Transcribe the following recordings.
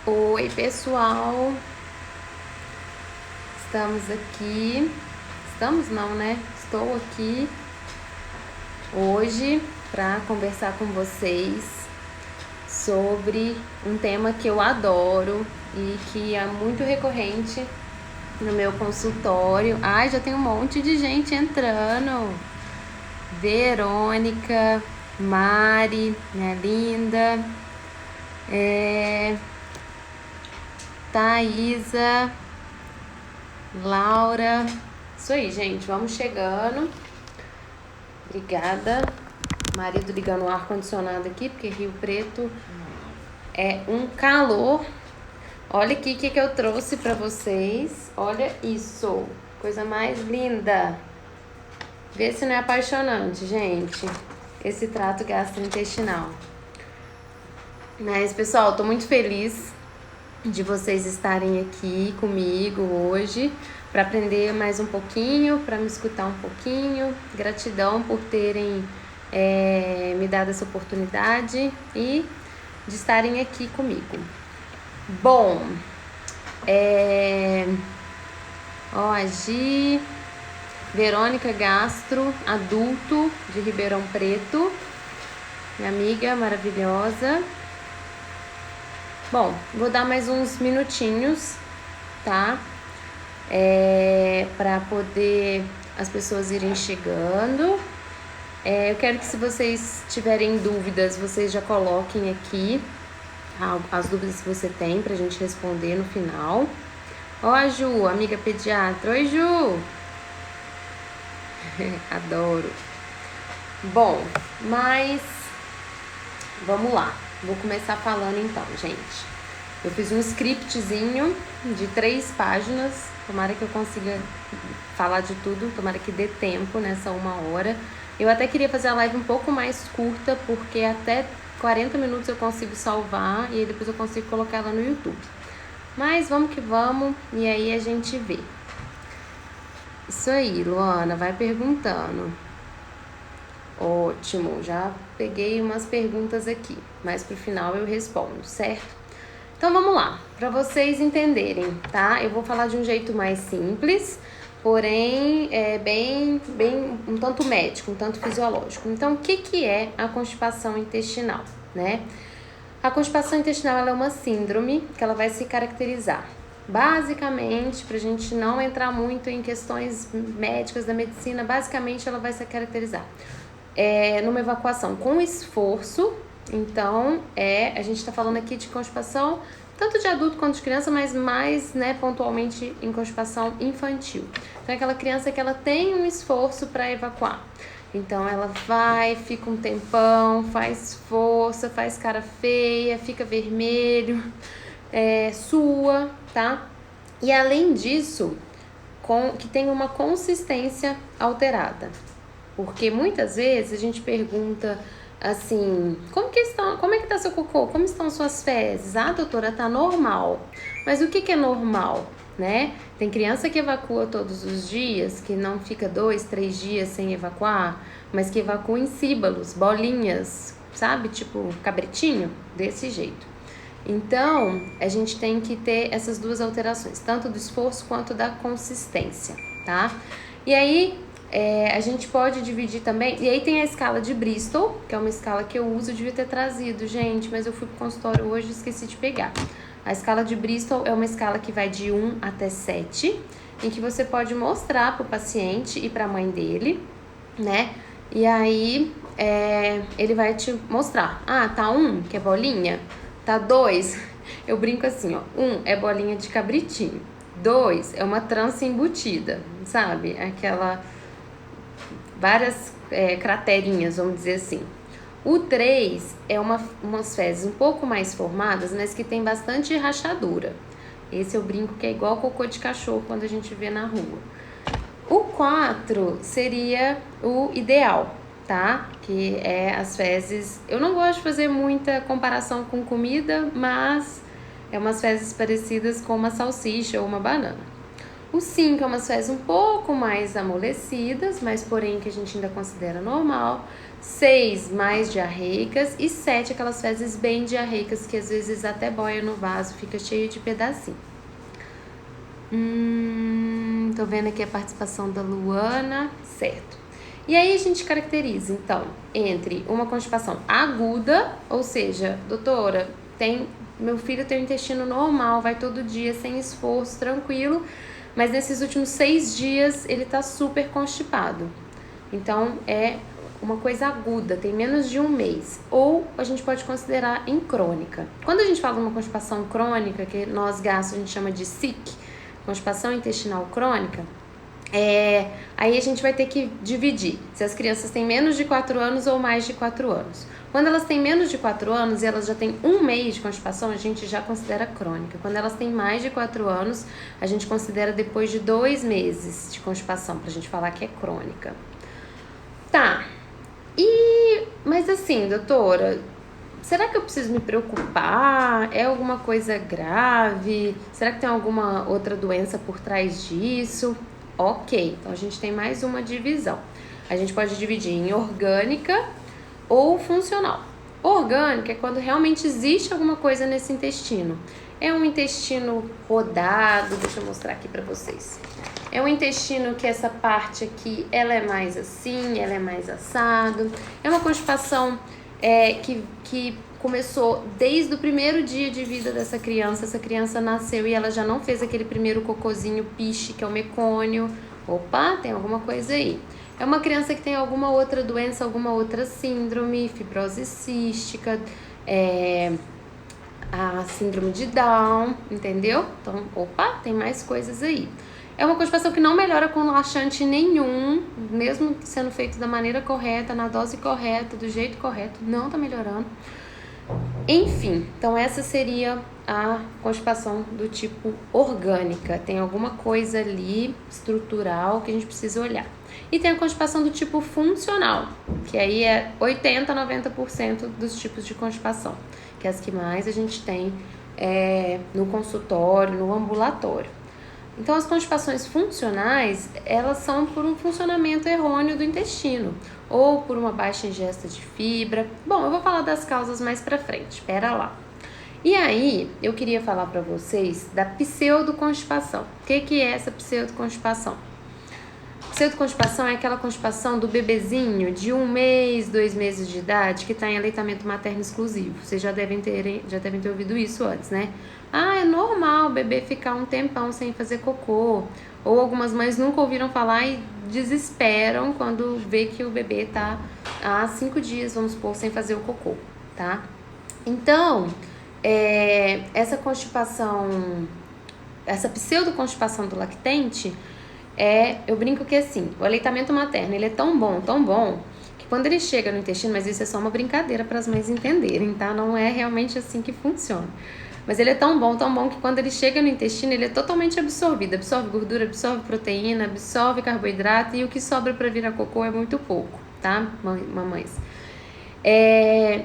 Oi, pessoal. Estamos aqui. Estamos não, né? Estou aqui hoje para conversar com vocês sobre um tema que eu adoro e que é muito recorrente no meu consultório. Ai, já tem um monte de gente entrando. Verônica, Mari, minha linda, Thaisa, Laura. Isso aí, gente, vamos chegando. Obrigada. Marido ligando o ar-condicionado aqui, porque Rio Preto é um calor. Olha aqui o que eu trouxe pra vocês. Olha isso, coisa mais linda. Vê se não é apaixonante, gente, esse trato gastrointestinal. Mas, pessoal, tô muito feliz de vocês estarem aqui comigo hoje para aprender mais um pouquinho, para me escutar um pouquinho. Gratidão por terem me dado essa oportunidade e de estarem aqui comigo. Bom, a Gi, Verônica Gastro, adulto de Ribeirão Preto, minha amiga maravilhosa. Bom, vou dar mais uns minutinhos, tá? Para poder as pessoas irem chegando. Eu quero que, se vocês tiverem dúvidas, vocês já coloquem aqui as dúvidas que você tem pra gente responder no final. Ó, a Ju, amiga pediatra. Oi, Ju! Adoro. Bom, mas vamos lá. Vou começar falando então, gente. Eu fiz um scriptzinho de 3 páginas. Tomara que eu consiga falar de tudo. Tomara que dê tempo nessa 1 hora. Eu até queria fazer a live um pouco mais curta, porque até 40 minutos eu consigo salvar e aí depois eu consigo colocar ela no YouTube. Mas vamos que vamos, e aí a gente vê. Isso aí, Luana, vai perguntando. Ótimo, já peguei umas perguntas aqui, mas pro final eu respondo, certo? Então vamos lá, para vocês entenderem, tá? Eu vou falar de um jeito mais simples, porém bem um tanto médico, um tanto fisiológico. Então, o que é a constipação intestinal, né? A constipação intestinal ela é uma síndrome que ela vai se caracterizar basicamente, pra gente não entrar muito em questões médicas da medicina, basicamente ela vai se caracterizar numa evacuação com esforço. Então, a gente tá falando aqui de constipação tanto de adulto quanto de criança, mas mais, pontualmente em constipação infantil. Então, é aquela criança que ela tem um esforço para evacuar. Então, ela vai, fica um tempão, faz força, faz cara feia, fica vermelho, sua, tá? E além disso, que tem uma consistência alterada. Porque muitas vezes a gente pergunta assim, como é que tá seu cocô? Como estão suas fezes? Ah, doutora, tá normal. Mas o que é normal, né? Tem criança que evacua todos os dias, que não fica 2, 3 dias sem evacuar, mas que evacua em síbalos, bolinhas, sabe? Tipo cabritinho, desse jeito. Então, a gente tem que ter essas duas alterações, tanto do esforço quanto da consistência, tá? E aí, a gente pode dividir também, e aí tem a escala de Bristol, que é uma escala que eu uso, eu devia ter trazido, gente, mas eu fui pro consultório hoje e esqueci de pegar. A escala de Bristol é uma escala que vai de 1 até 7, em que você pode mostrar pro paciente e pra mãe dele, né? E aí, ele vai te mostrar, tá 1, que é bolinha, tá 2, eu brinco assim, ó, 1 é bolinha de cabritinho, 2 é uma trança embutida, sabe? Aquela várias craterinhas, vamos dizer assim. O 3 é umas fezes um pouco mais formadas, mas que tem bastante rachadura. Esse eu brinco que é igual cocô de cachorro quando a gente vê na rua. O 4 seria o ideal, tá? Que é as fezes... Eu não gosto de fazer muita comparação com comida, mas é umas fezes parecidas com uma salsicha ou uma banana. O 5 é umas fezes um pouco mais amolecidas, mas porém que a gente ainda considera normal. 6, mais diarreicas. E 7, aquelas fezes bem diarreicas, que às vezes até boia no vaso, fica cheio de pedacinho. Tô vendo aqui a participação da Luana, certo. E aí a gente caracteriza, então, entre uma constipação aguda, ou seja, doutora, meu filho tem um intestino normal, vai todo dia sem esforço, tranquilo, mas nesses últimos 6 dias ele tá super constipado. Então, é uma coisa aguda, tem menos de um mês. Ou a gente pode considerar em crônica. Quando a gente fala de uma constipação crônica, que nós gastros a gente chama de SIC, constipação intestinal crônica, aí a gente vai ter que dividir se as crianças têm menos de 4 anos ou mais de 4 anos. Quando elas têm menos de 4 anos e elas já têm um mês de constipação, a gente já considera crônica. Quando elas têm mais de 4 anos, a gente considera depois de 2 meses de constipação, pra gente falar que é crônica. Tá, mas assim, doutora, será que eu preciso me preocupar? É alguma coisa grave? Será que tem alguma outra doença por trás disso? Ok, então a gente tem mais uma divisão. A gente pode dividir em orgânica ou funcional. Orgânica é quando realmente existe alguma coisa nesse intestino. É um intestino rodado, deixa eu mostrar aqui pra vocês. É um intestino que essa parte aqui, ela é mais assim, ela é mais assado. É uma constipação que começou desde o primeiro dia de vida dessa criança. Essa criança nasceu e ela já não fez aquele primeiro cocôzinho piche, que é o mecônio. Opa, tem alguma coisa aí. É uma criança que tem alguma outra doença, alguma outra síndrome, fibrose cística, a síndrome de Down, entendeu? Então, opa, tem mais coisas aí. É uma constipação que não melhora com laxante nenhum, mesmo sendo feito da maneira correta, na dose correta, do jeito correto, não tá melhorando. Enfim, então essa seria a constipação do tipo orgânica. Tem alguma coisa ali estrutural que a gente precisa olhar. E tem a constipação do tipo funcional, que aí é 80 a 90% dos tipos de constipação, que é as que mais a gente tem no consultório, no ambulatório. Então, as constipações funcionais, elas são por um funcionamento errôneo do intestino, ou por uma baixa ingesta de fibra. Bom, eu vou falar das causas mais pra frente, espera lá. E aí, eu queria falar pra vocês da pseudoconstipação. O que é essa pseudoconstipação? Pseudoconstipação é aquela constipação do bebezinho de 1 mês, 2 meses de idade, que está em aleitamento materno exclusivo. Vocês já devem ter ouvido isso antes, né? É normal o bebê ficar um tempão sem fazer cocô. Ou algumas mães nunca ouviram falar e desesperam quando vê que o bebê tá há 5 dias, vamos supor, sem fazer o cocô, tá? Então, essa constipação, essa pseudoconstipação do lactente, eu brinco que assim, o aleitamento materno, ele é tão bom, que quando ele chega no intestino, mas isso é só uma brincadeira para as mães entenderem, tá? Não é realmente assim que funciona. Mas ele é tão bom que quando ele chega no intestino, ele é totalmente absorvido. Absorve gordura, absorve proteína, absorve carboidrato e o que sobra para virar cocô é muito pouco, tá, mamães?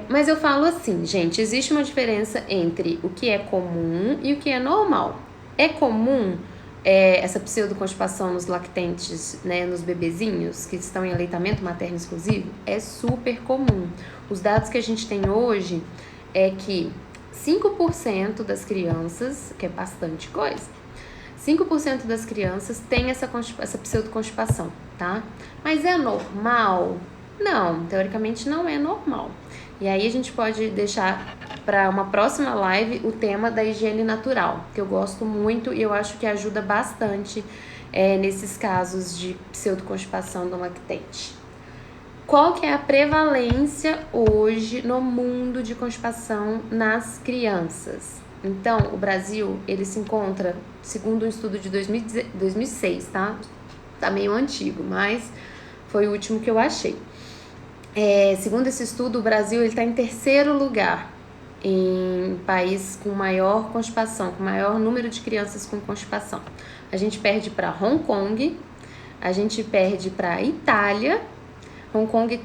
Mas eu falo assim, gente, existe uma diferença entre o que é comum e o que é normal. É comum essa pseudoconstipação nos lactentes, né, nos bebezinhos que estão em aleitamento materno exclusivo? É super comum. Os dados que a gente tem hoje é que 5% das crianças, que é bastante coisa, 5% das crianças têm essa pseudoconstipação, tá? Mas é normal? Não, teoricamente não é normal. E aí a gente pode deixar para uma próxima live o tema da higiene natural, que eu gosto muito e eu acho que ajuda bastante nesses casos de pseudoconstipação do lactente. Qual que é a prevalência hoje no mundo de constipação nas crianças? Então, o Brasil, ele se encontra, segundo um estudo de 2006, tá? Tá meio antigo, mas foi o último que eu achei. Segundo esse estudo, o Brasil está em 3º lugar em país com maior constipação, com maior número de crianças com constipação. A gente perde para Hong Kong, a gente perde para Itália. Hong Kong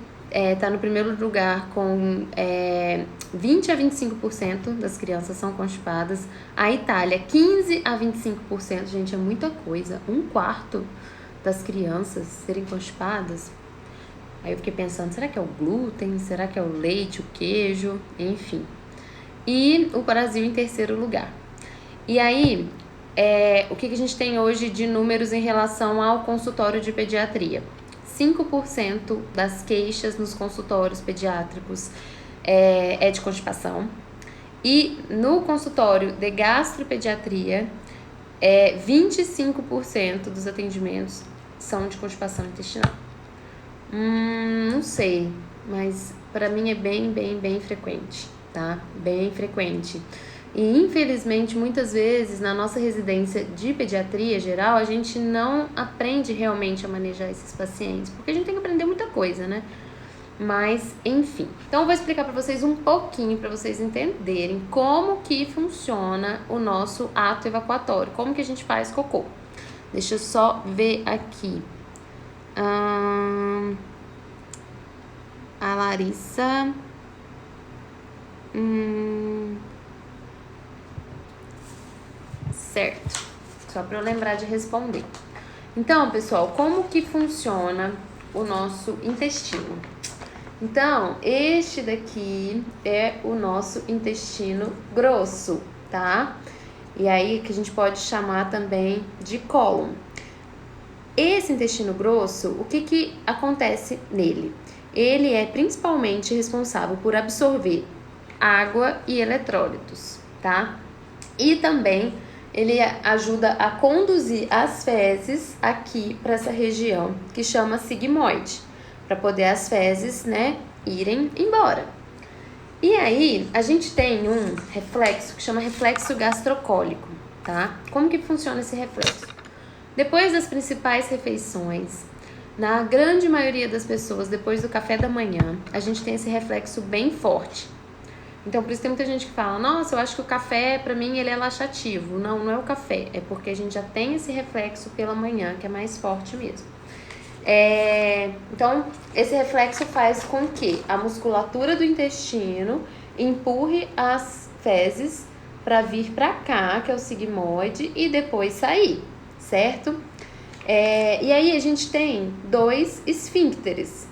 tá no primeiro lugar com 20 a 25% das crianças são constipadas. A Itália, 15 a 25%. Gente, é muita coisa. 1/4 das crianças serem constipadas. Aí eu fiquei pensando, será que é o glúten? Será que é o leite, o queijo? Enfim. E o Brasil em terceiro lugar. E aí, o que a gente tem hoje de números em relação ao consultório de pediatria? 5% das queixas nos consultórios pediátricos é de constipação. E no consultório de gastropediatria, 25% dos atendimentos são de constipação intestinal. Não sei, mas para mim é bem frequente, tá? Bem frequente. E infelizmente, muitas vezes, na nossa residência de pediatria geral, a gente não aprende realmente a manejar esses pacientes, porque a gente tem que aprender muita coisa, né? Mas, enfim. Então, eu vou explicar para vocês um pouquinho, para vocês entenderem como que funciona o nosso ato evacuatório, como que a gente faz cocô. Deixa eu só ver aqui. A Larissa... Certo. Só para eu lembrar de responder. Então, pessoal, como que funciona o nosso intestino? Então, este daqui é o nosso intestino grosso, tá? E aí que a gente pode chamar também de cólon. Esse intestino grosso, o que acontece nele? Ele é principalmente responsável por absorver água e eletrólitos, tá? E também ele ajuda a conduzir as fezes aqui para essa região que chama sigmoide, para poder as fezes, né, irem embora. E aí, a gente tem um reflexo que chama reflexo gastrocólico, tá? Como que funciona esse reflexo? Depois das principais refeições, na grande maioria das pessoas, depois do café da manhã, a gente tem esse reflexo bem forte. Então, por isso tem muita gente que fala, nossa, eu acho que o café, pra mim, ele é laxativo. Não, não é o café, é porque a gente já tem esse reflexo pela manhã, que é mais forte mesmo. Então, esse reflexo faz com que a musculatura do intestino empurre as fezes para vir para cá, que é o sigmoide, e depois sair, certo? E aí a gente tem 2 esfíncteres.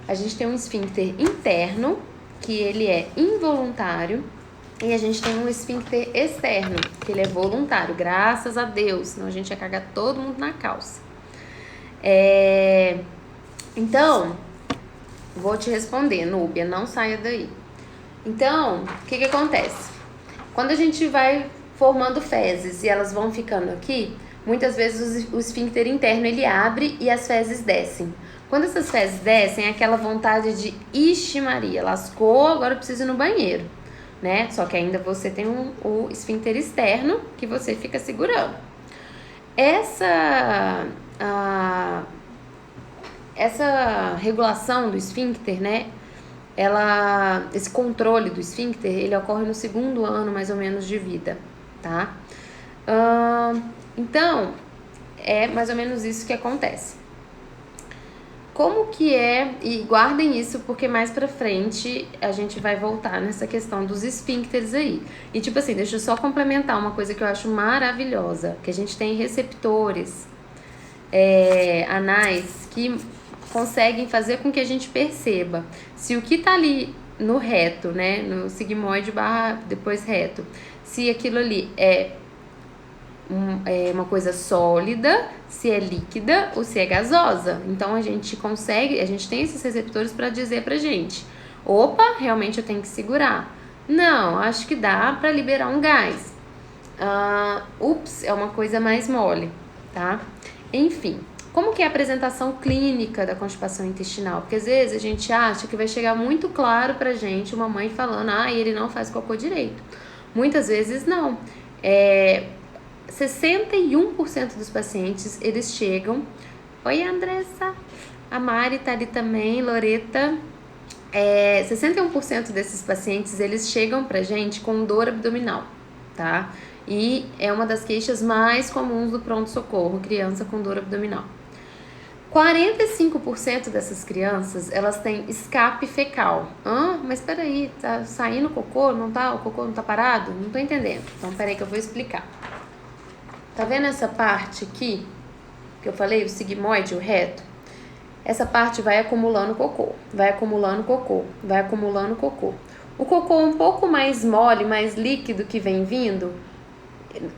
A gente tem um esfíncter interno, que ele é involuntário, e a gente tem um esfíncter externo, que ele é voluntário, graças a Deus, senão a gente ia cagar todo mundo na calça. Então, vou te responder, Núbia, não saia daí. Então, o que acontece? Quando a gente vai formando fezes e elas vão ficando aqui, muitas vezes o esfíncter interno ele abre e as fezes descem. Quando essas fezes descem, é aquela vontade de ixi Maria, lascou, agora eu preciso ir no banheiro, né? Só que ainda você tem o esfíncter externo que você fica segurando. Essa regulação do esfíncter, né? Esse controle do esfíncter, ele ocorre no 2º ano, mais ou menos, de vida, tá? Então, é mais ou menos isso que acontece. Como que é, e guardem isso porque mais pra frente a gente vai voltar nessa questão dos esfíncteres aí. E tipo assim, deixa eu só complementar uma coisa que eu acho maravilhosa, que a gente tem receptores anais que conseguem fazer com que a gente perceba se o que tá ali no reto, né, no sigmoide / depois reto, se aquilo ali é uma coisa sólida, se é líquida ou se é gasosa. Então a gente tem esses receptores para dizer pra gente, opa, realmente eu tenho que segurar. Não, acho que dá para liberar um gás. É uma coisa mais mole, tá? Enfim, como que é a apresentação clínica da constipação intestinal? Porque às vezes a gente acha que vai chegar muito claro pra gente uma mãe falando, ele não faz cocô direito. Muitas vezes não. 61% dos pacientes, eles chegam... Oi, Andressa. A Mari tá ali também, Loreta. 61% desses pacientes, eles chegam pra gente com dor abdominal, tá? E é uma das queixas mais comuns do pronto-socorro, criança com dor abdominal. 45% dessas crianças, elas têm escape fecal. Mas peraí, tá saindo cocô? Não tá, o cocô não tá parado? Não tô entendendo. Então, peraí que eu vou explicar. Tá vendo essa parte aqui, que eu falei, o sigmoide, o reto? Essa parte vai acumulando cocô, vai acumulando cocô, vai acumulando cocô. O cocô um pouco mais mole, mais líquido que vem vindo,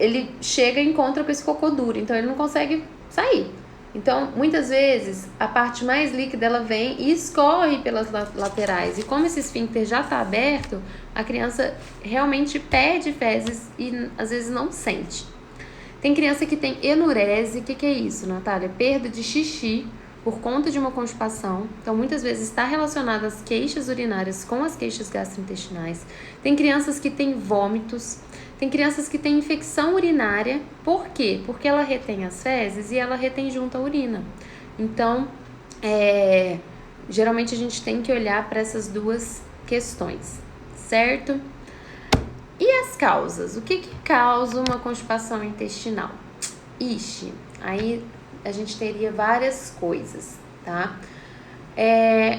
ele chega e encontra com esse cocô duro, então ele não consegue sair. Então, muitas vezes, a parte mais líquida, ela vem e escorre pelas laterais. E como esse esfíncter já está aberto, a criança realmente perde fezes e, às vezes, não sente. Tem criança que tem enurese. O que é isso, Natália? Perda de xixi por conta de uma constipação. Então, muitas vezes está relacionada às queixas urinárias com as queixas gastrointestinais. Tem crianças que têm vômitos. Tem crianças que têm infecção urinária. Por quê? Porque ela retém as fezes e ela retém junto a urina. Então, geralmente a gente tem que olhar para essas duas questões, certo? E as causas? O que causa uma constipação intestinal? Ixi, aí a gente teria várias coisas, tá?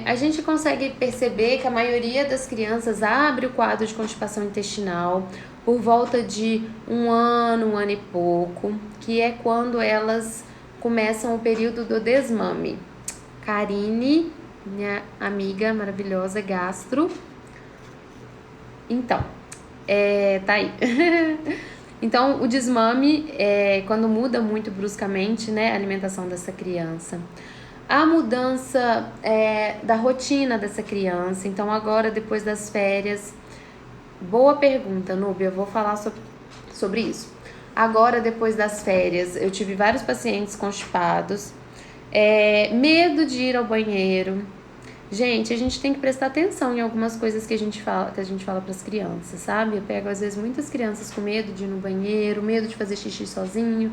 A gente consegue perceber que a maioria das crianças abre o quadro de constipação intestinal por volta de um ano e pouco, que é quando elas começam o período do desmame. Karine, minha amiga maravilhosa, gastro. Então, tá aí. Então, o desmame é quando muda muito bruscamente, né, a alimentação dessa criança. A mudança da rotina dessa criança. Então, agora, depois das férias... Boa pergunta, Núbia, eu vou falar sobre isso. Agora, depois das férias, eu tive vários pacientes constipados. Medo de ir ao banheiro. Gente, a gente tem que prestar atenção em algumas coisas que a gente fala para as crianças, sabe? Eu pego, às vezes, muitas crianças com medo de ir no banheiro, medo de fazer xixi sozinho,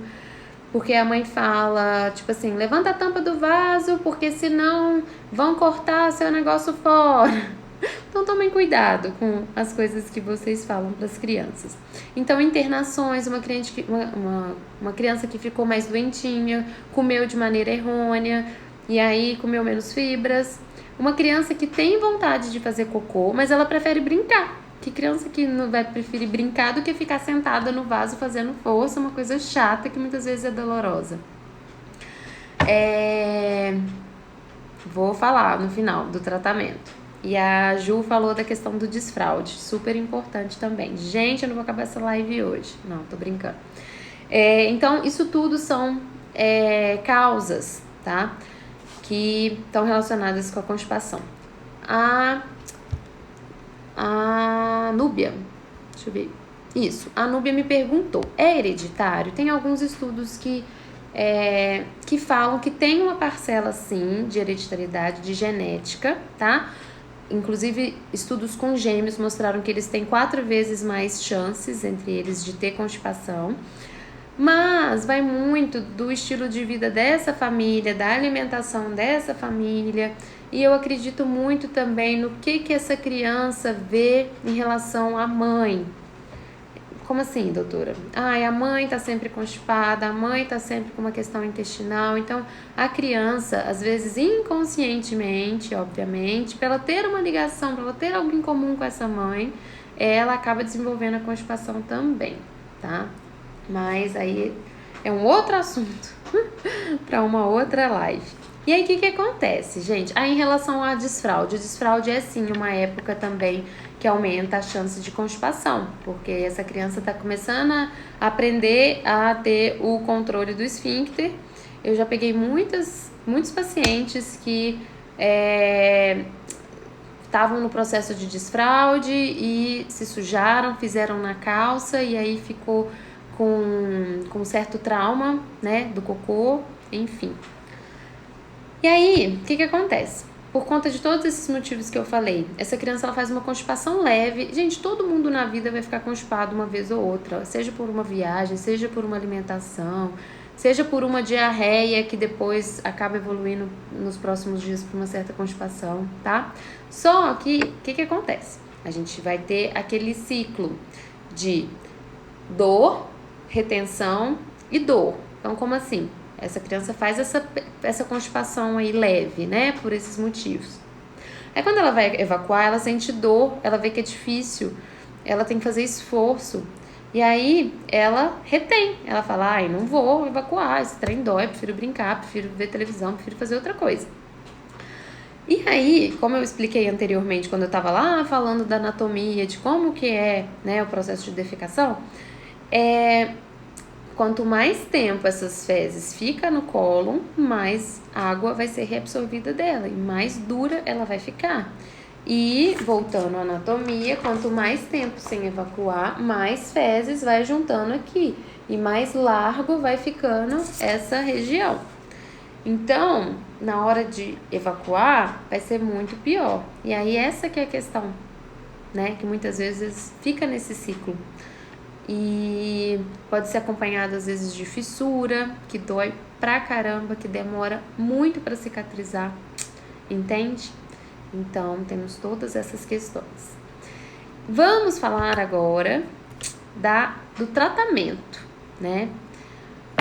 porque a mãe fala, tipo assim, levanta a tampa do vaso, porque senão vão cortar seu negócio fora. Então, tomem cuidado com as coisas que vocês falam para as crianças. Então, internações, uma criança que ficou mais doentinha, comeu de maneira errônea, e aí comeu menos fibras. Uma criança que tem vontade de fazer cocô, mas ela prefere brincar. Que criança que não vai preferir brincar do que ficar sentada no vaso fazendo força, uma coisa chata que muitas vezes é dolorosa. Vou falar no final do tratamento. E a Ju falou da questão do desfraude, super importante também. Gente, eu não vou acabar essa live hoje. Não, tô brincando. Então, isso tudo são causas, tá? Que estão relacionadas com a constipação. A Núbia, deixa eu ver. Isso, a Núbia me perguntou, é hereditário? Tem alguns estudos que falam que tem uma parcela, sim, de hereditariedade, de genética, tá? Inclusive, estudos com gêmeos mostraram que eles têm 4 vezes mais chances entre eles de ter constipação. Mas vai muito do estilo de vida dessa família, da alimentação dessa família. E eu acredito muito também no que essa criança vê em relação à mãe. Como assim, doutora? A mãe tá sempre constipada, a mãe tá sempre com uma questão intestinal. Então, a criança, às vezes inconscientemente, obviamente, pra ela ter uma ligação, pra ela ter algo em comum com essa mãe, ela acaba desenvolvendo a constipação também, tá? Mas aí é um outro assunto para uma outra live. E aí, o que acontece, gente? Em relação à desfraude, o desfraude é sim uma época também que aumenta a chance de constipação, porque essa criança está começando a aprender a ter o controle do esfíncter. Eu já peguei muitos pacientes que estavam no processo de desfraude e se sujaram, fizeram na calça e aí ficou com certo trauma, né, do cocô, enfim. E aí, o que acontece? Por conta de todos esses motivos que eu falei, essa criança ela faz uma constipação leve. Gente, todo mundo na vida vai ficar constipado uma vez ou outra, seja por uma viagem, seja por uma alimentação, seja por uma diarreia que depois acaba evoluindo nos próximos dias por uma certa constipação, tá? Só que, o que acontece? A gente vai ter aquele ciclo de dor, retenção e dor. Então, como assim? Essa criança faz essa constipação aí leve, né? Por esses motivos. Aí quando ela vai evacuar, ela sente dor, ela vê que é difícil, ela tem que fazer esforço. E aí ela retém, ela fala, ai, não vou evacuar, esse trem dói, prefiro brincar, prefiro ver televisão, prefiro fazer outra coisa. E aí, como eu expliquei anteriormente, quando eu tava lá falando da anatomia, de como que é, né, o processo de defecação, quanto mais tempo essas fezes ficam no cólon, mais água vai ser reabsorvida dela e mais dura ela vai ficar. E, voltando à anatomia, quanto mais tempo sem evacuar, mais fezes vai juntando aqui. E mais largo vai ficando essa região. Então, na hora de evacuar, vai ser muito pior. E aí, essa que é a questão, né? Que muitas vezes fica nesse ciclo. E pode ser acompanhado, às vezes, de fissura, que dói pra caramba, que demora muito para cicatrizar. Entende? Então, temos todas essas questões. Vamos falar agora do tratamento, né?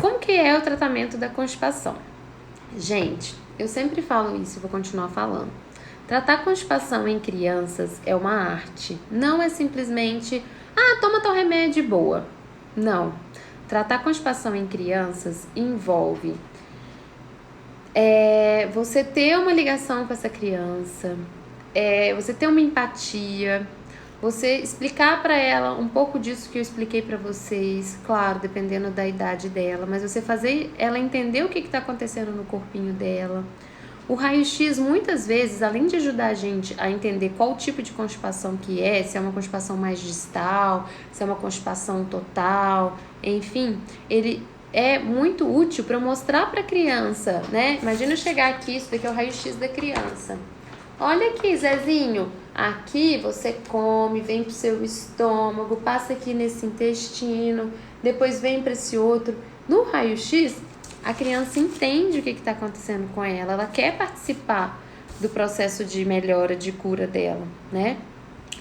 Como que é o tratamento da constipação? Gente, eu sempre falo isso e vou continuar falando. Tratar constipação em crianças é uma arte. Não é simplesmente, toma teu remédio e boa. Não. Tratar constipação em crianças envolve você ter uma ligação com essa criança, você ter uma empatia, você explicar para ela um pouco disso que eu expliquei para vocês, claro, dependendo da idade dela, mas você fazer ela entender o que está acontecendo no corpinho dela. O raio-x, muitas vezes, além de ajudar a gente a entender qual tipo de constipação que é, se é uma constipação mais distal, se é uma constipação total, enfim, ele é muito útil para mostrar para a criança, né? Imagina eu chegar aqui, isso daqui é o raio-x da criança. Olha aqui, Zezinho, aqui você come, vem pro seu estômago, passa aqui nesse intestino, depois vem para esse outro. No raio-x, a criança entende o que está acontecendo com ela, ela quer participar do processo de melhora, de cura dela, né?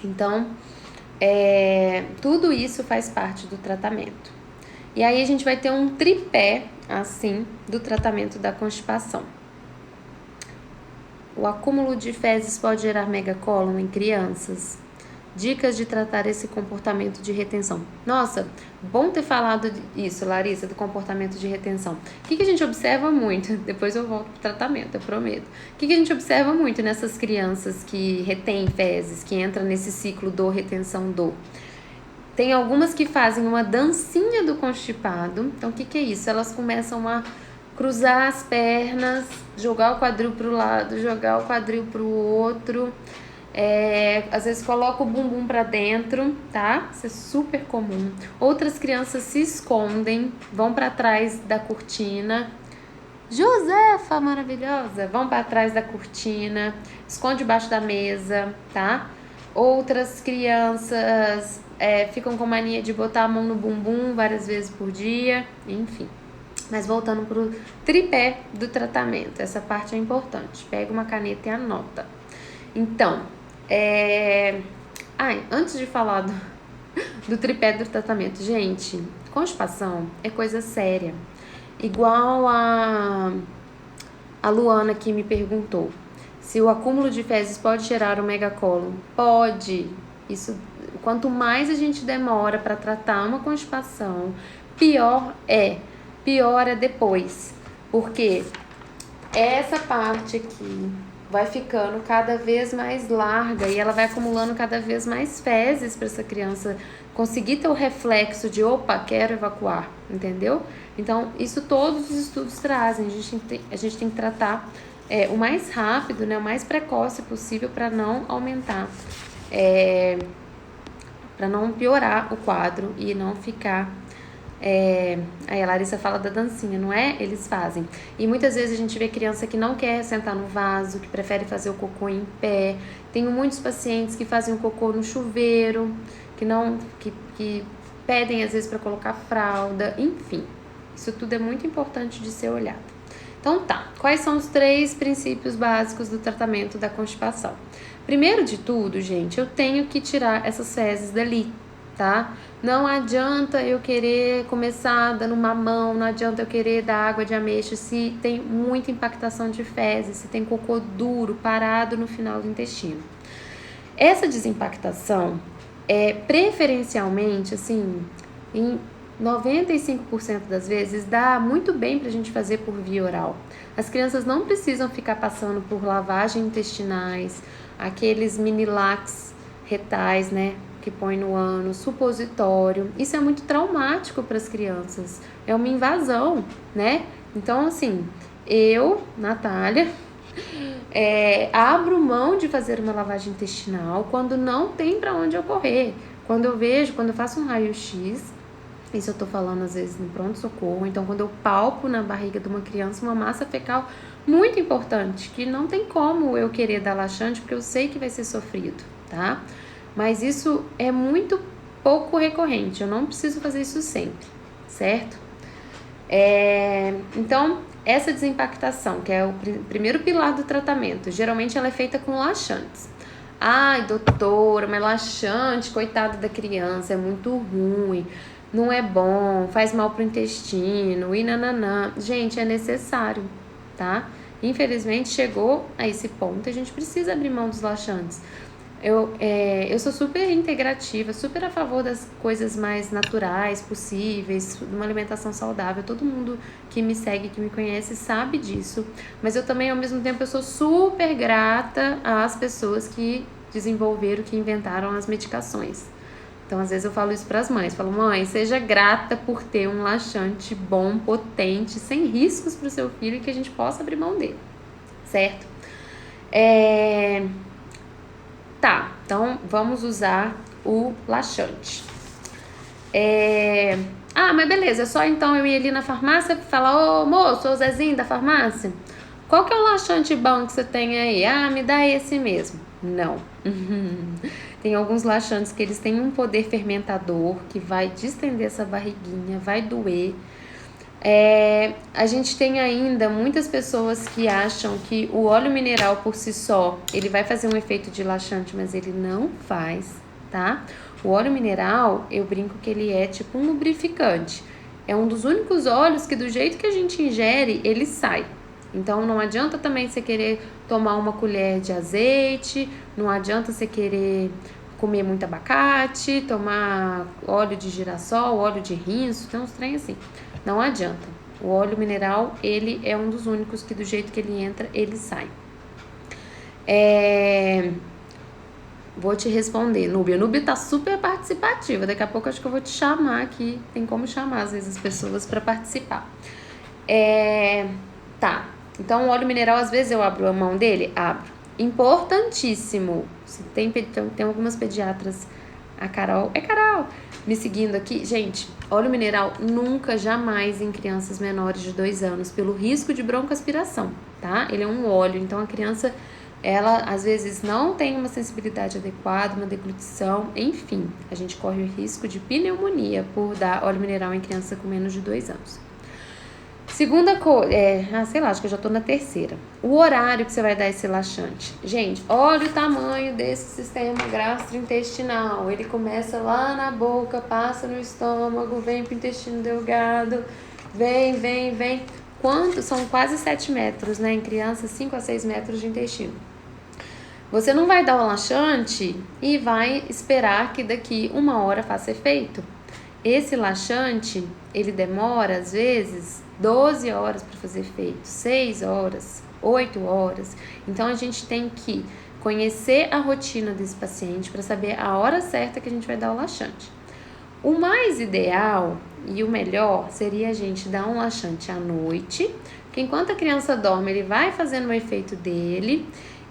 Então, tudo isso faz parte do tratamento. E aí a gente vai ter um tripé, assim, do tratamento da constipação. O acúmulo de fezes pode gerar megacólon em crianças. Dicas de tratar esse comportamento de retenção. Nossa, bom ter falado isso, Larissa, do comportamento de retenção. O que a gente observa muito? Depois eu volto pro tratamento, eu prometo. O que a gente observa muito nessas crianças que retêm fezes, que entram nesse ciclo dor, retenção, dor? Tem algumas que fazem uma dancinha do constipado. Então, o que é isso? Elas começam a cruzar as pernas, jogar o quadril para o lado, jogar o quadril para o outro. Às vezes coloca o bumbum para dentro, tá? Isso é super comum. Outras crianças se escondem, vão para trás da cortina. Josefa, maravilhosa! Vão para trás da cortina, esconde debaixo da mesa, tá? Outras crianças ficam com mania de botar a mão no bumbum várias vezes por dia, enfim. Mas voltando pro tripé do tratamento, essa parte é importante. Pega uma caneta e anota. Então, antes de falar do tripé do tratamento, gente, constipação é coisa séria. Igual a Luana que me perguntou se o acúmulo de fezes pode gerar um megacólon. Pode. Isso, quanto mais a gente demora para tratar uma constipação, pior é depois. Porque essa parte aqui vai ficando cada vez mais larga e ela vai acumulando cada vez mais fezes para essa criança conseguir ter o reflexo de opa, quero evacuar, entendeu? Então, isso todos os estudos trazem. A gente tem que tratar o mais rápido, né, o mais precoce possível para não aumentar, para não piorar o quadro e não ficar... Aí a Larissa fala da dancinha, não é? Eles fazem. E muitas vezes a gente vê criança que não quer sentar no vaso, que prefere fazer o cocô em pé. Tenho muitos pacientes que fazem o cocô no chuveiro, que pedem às vezes para colocar fralda, enfim. Isso tudo é muito importante de ser olhado. Então tá, quais são os 3 princípios básicos do tratamento da constipação? Primeiro de tudo, gente, eu tenho que tirar essas fezes dali, tá? Não adianta eu querer começar dando mamão, não adianta eu querer dar água de ameixa se tem muita impactação de fezes, se tem cocô duro, parado no final do intestino. Essa desimpactação é preferencialmente, assim, em 95% das vezes dá muito bem pra gente fazer por via oral. As crianças não precisam ficar passando por lavagem intestinais, aqueles mini-lax retais, né, que põe no ânus, supositório. Isso é muito traumático para as crianças. É uma invasão, né? Então, assim, eu, Natália, abro mão de fazer uma lavagem intestinal quando não tem para onde eu correr. Quando eu faço um raio-x, isso eu tô falando às vezes no pronto-socorro, então quando eu palpo na barriga de uma criança uma massa fecal muito importante, que não tem como eu querer dar laxante, porque eu sei que vai ser sofrido, tá? Mas isso é muito pouco recorrente, eu não preciso fazer isso sempre, certo? Então, essa desimpactação, que é o primeiro pilar do tratamento, geralmente ela é feita com laxantes. Ai, doutora, mas laxante, coitada da criança, é muito ruim, não é bom, faz mal pro intestino, e nananã. Gente, é necessário, tá? Infelizmente, chegou a esse ponto, a gente precisa abrir mão dos laxantes. Eu sou super integrativa, super a favor das coisas mais naturais possíveis, de uma alimentação saudável. Todo mundo que me segue, que me conhece, sabe disso. Mas eu também, ao mesmo tempo, eu sou super grata às pessoas que desenvolveram, que inventaram as medicações. Então, às vezes eu falo isso para as mães. Falo, mãe, seja grata por ter um laxante bom, potente, sem riscos para o seu filho e que a gente possa abrir mão dele, certo? Tá, então vamos usar o laxante. Mas beleza, é só então eu ir ali na farmácia e falar, ô moço, sou o Zezinho da farmácia, qual que é o laxante bom que você tem aí? Ah, me dá esse mesmo. Não. Tem alguns laxantes que eles têm um poder fermentador que vai distender essa barriguinha, vai doer. A gente tem ainda muitas pessoas que acham que o óleo mineral por si só, ele vai fazer um efeito de laxante, mas ele não faz, tá? O óleo mineral, eu brinco que ele é tipo um lubrificante. É um dos únicos óleos que do jeito que a gente ingere, ele sai. Então não adianta também você querer tomar uma colher de azeite, não adianta você querer comer muito abacate, tomar óleo de girassol, óleo de rinço, tem uns trem assim. Não adianta. O óleo mineral, ele é um dos únicos que do jeito que ele entra, ele sai. Vou te responder, Núbia. Núbia tá super participativa. Daqui a pouco acho que eu vou te chamar aqui. Tem como chamar, às vezes, as pessoas para participar. Tá. Então, o óleo mineral, às vezes, eu abro a mão dele? Abro. Importantíssimo. Tem algumas pediatras. A Carol. Carol! Me seguindo aqui. Gente, óleo mineral nunca, jamais em crianças menores de 2 anos, pelo risco de broncoaspiração, tá? Ele é um óleo, então a criança, ela às vezes não tem uma sensibilidade adequada, uma deglutição, enfim, a gente corre o risco de pneumonia por dar óleo mineral em criança com menos de 2 anos. Segunda coisa, acho que eu já tô na terceira. O horário que você vai dar esse laxante. Gente, olha o tamanho desse sistema gastrointestinal. Ele começa lá na boca, passa no estômago, vem pro intestino delgado, vem. São quase 7 metros, né? Em crianças, 5 a 6 metros de intestino. Você não vai dar o laxante e vai esperar que daqui 1 hora faça efeito. Esse laxante, ele demora, às vezes, 12 horas para fazer efeito, 6 horas, 8 horas. Então, a gente tem que conhecer a rotina desse paciente para saber a hora certa que a gente vai dar o laxante. O mais ideal e o melhor seria a gente dar um laxante à noite, que enquanto a criança dorme, ele vai fazendo o efeito dele